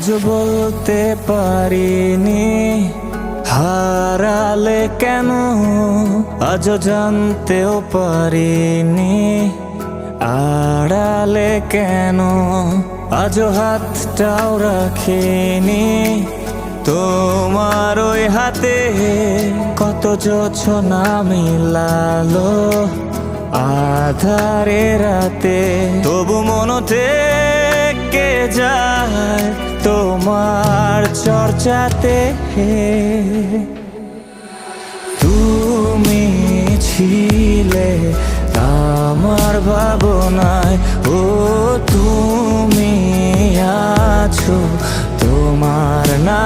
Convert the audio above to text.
আজ বলতে পারিনি হারালে কেন, আজ জানতেও পারিনি আড়ালে কেন, আজ হাতটাও রাখিনি তোমার ওই হাতে। কত যোছনা মিলালো আধারে রাতে, তবু মনতে কে যায় তোমার চর্চাতে। তুমি ছিলে আমার ভাবনায়, ও তুমি আছো তোমার না।